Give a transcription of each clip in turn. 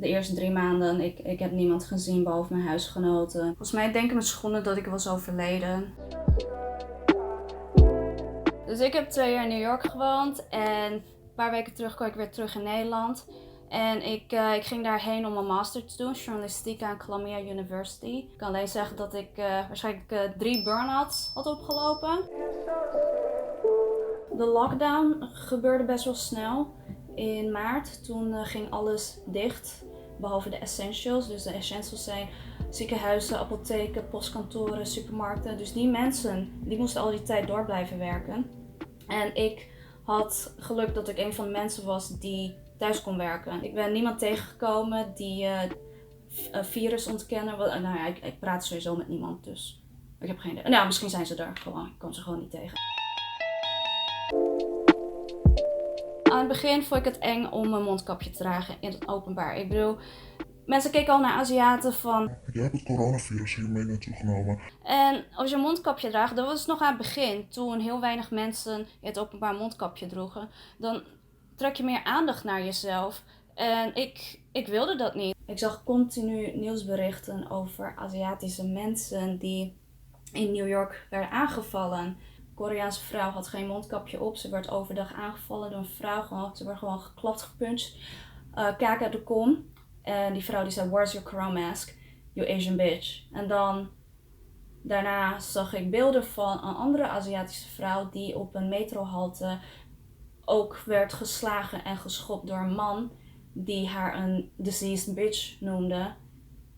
de eerste 3 maanden. Ik heb niemand gezien behalve mijn huisgenoten. Volgens mij denken mijn schoenen dat ik was overleden. Dus ik heb 2 jaar in New York gewoond en een paar weken terug kwam ik weer terug in Nederland. En ik ging daarheen om een master te doen, journalistiek aan Columbia University. Ik kan alleen zeggen dat ik waarschijnlijk 3 burn-outs had opgelopen. De lockdown gebeurde best wel snel. In maart, toen ging alles dicht, behalve de essentials. Dus de essentials zijn ziekenhuizen, apotheken, postkantoren, supermarkten. Dus die mensen, die moesten al die tijd door blijven werken. En ik had geluk dat ik een van de mensen was die thuis kon werken. Ik ben niemand tegengekomen die virus ontkennen. Nou ja, ik praat sowieso met niemand, dus ik heb geen idee. Nou, misschien zijn ze er gewoon. Ik kom ze gewoon niet tegen. Aan het begin vond ik het eng om een mondkapje te dragen in het openbaar. Ik bedoel, mensen keken al naar Aziaten van... Jij hebt het coronavirus hier mee naartoe genomen. En als je een mondkapje draagt, dat was het nog aan het begin, toen heel weinig mensen in het openbaar een mondkapje droegen. Dan trek je meer aandacht naar jezelf. En ik wilde dat niet. Ik zag continu nieuwsberichten over Aziatische mensen die in New York werden aangevallen. Een Koreaanse vrouw had geen mondkapje op. Ze werd overdag aangevallen door een vrouw. Ze werd gewoon geklapt, gepunched. Kaak uit de kom. En die vrouw die zei, where's your corona mask? You Asian bitch. En dan daarna zag ik beelden van een andere Aziatische vrouw die op een metrohalte ook werd geslagen en geschopt door een man die haar een diseased bitch noemde.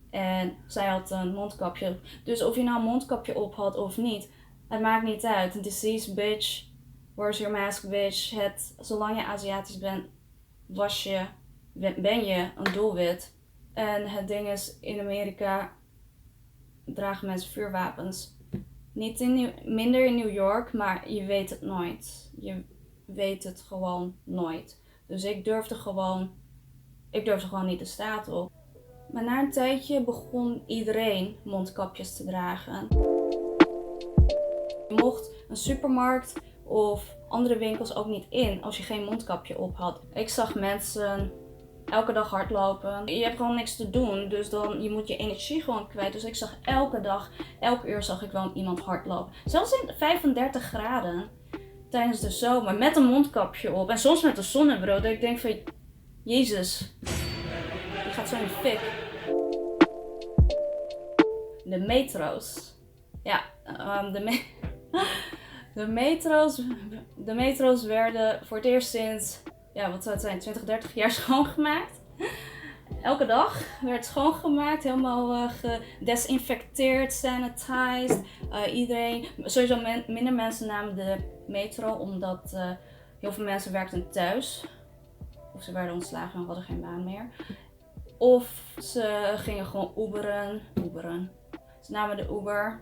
En zij had een mondkapje. Dus of je nou een mondkapje op had of niet, het maakt niet uit. Een diseased bitch, where's your mask bitch. Zolang je Aziatisch bent, ben je een doelwit. En het ding is, in Amerika dragen mensen vuurwapens. Niet minder in New York, maar je weet het nooit. Je weet het gewoon nooit. Dus ik durfde gewoon niet de straat op. Maar na een tijdje begon iedereen mondkapjes te dragen. Je mocht een supermarkt of andere winkels ook niet in als je geen mondkapje op had. Ik zag mensen elke dag hardlopen. Je hebt gewoon niks te doen, dus je moet je energie gewoon kwijt. Dus ik zag elke uur zag ik wel iemand hardlopen. Zelfs in 35 graden tijdens de zomer met een mondkapje op. En soms met een zonnebril. Dat ik denk van, Jezus, je gaat zo in de fik. De metro's. Ja, de metro's werden voor het eerst sinds, wat zou het zijn, 20, 30 jaar schoongemaakt. Elke dag werd schoongemaakt, helemaal gedesinfecteerd, sanitized. Sowieso minder mensen namen de metro, omdat heel veel mensen werkten thuis. Of ze werden ontslagen en hadden geen baan meer. Of ze gingen gewoon Uberen. Ze namen de Uber.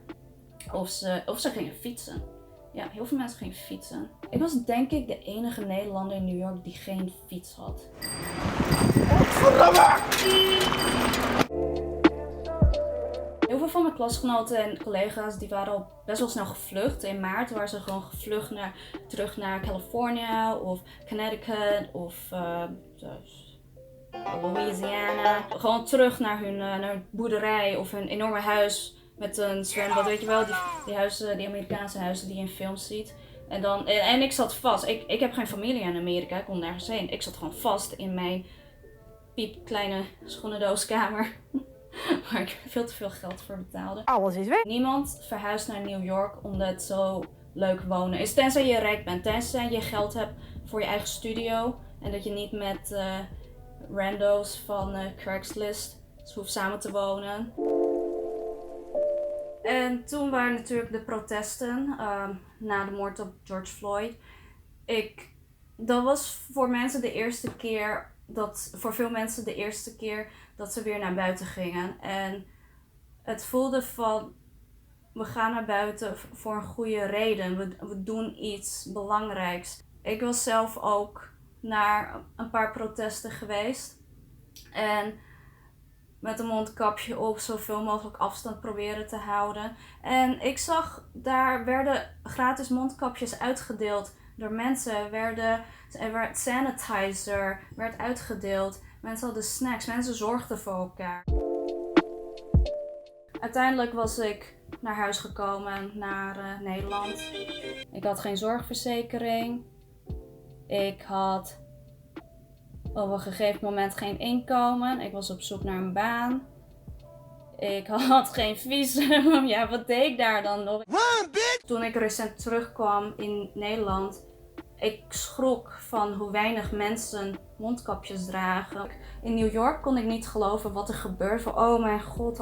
Of ze gingen fietsen. Ja, heel veel mensen gingen fietsen. Ik was denk ik de enige Nederlander in New York die geen fiets had. Heel veel van mijn klasgenoten en collega's die waren al best wel snel gevlucht. In maart waren ze gewoon gevlucht terug naar Californië of Connecticut of Louisiana. Gewoon terug naar hun boerderij of hun enorme huis met een zwembad. Weet je wel, die Amerikaanse huizen die je in films ziet. En ik zat vast. Ik heb geen familie in Amerika, ik kon nergens heen. Ik zat gewoon vast in mijn piepkleine schoenendooskamer. Waar ik veel te veel geld voor betaalde. Alles is weg. Niemand verhuist naar New York omdat het zo leuk wonen is. Tenzij je rijk bent. Tenzij je geld hebt voor je eigen studio. En dat je niet met rando's van Craigslist hoeft samen te wonen. En toen waren natuurlijk de protesten na de moord op George Floyd. Dat was voor mensen de eerste keer voor veel mensen de eerste keer dat ze weer naar buiten gingen. En het voelde van, we gaan naar buiten voor een goede reden. We doen iets belangrijks. Ik was zelf ook naar een paar protesten geweest. En met een mondkapje op, zoveel mogelijk afstand proberen te houden. En ik zag, daar werden gratis mondkapjes uitgedeeld door mensen. Er werd sanitizer werd uitgedeeld. Mensen hadden snacks, mensen zorgden voor elkaar. Uiteindelijk was ik naar huis gekomen, naar Nederland. Ik had geen zorgverzekering. Ik had op een gegeven moment geen inkomen. Ik was op zoek naar een baan. Ik had geen visum. Ja, wat deed ik daar dan nog? Toen ik recent terugkwam in Nederland, ik schrok van hoe weinig mensen mondkapjes dragen. In New York kon ik niet geloven wat er gebeurde. Van, oh mijn god,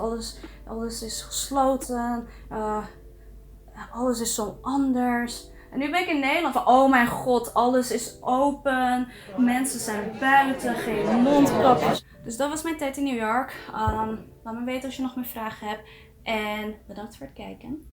alles is gesloten. Alles is zo anders. En nu ben ik in Nederland van, oh mijn god, alles is open. Mensen zijn buiten, geen mondkapjes. Dus dat was mijn tijd in New York. Laat me weten als je nog meer vragen hebt. En bedankt voor het kijken.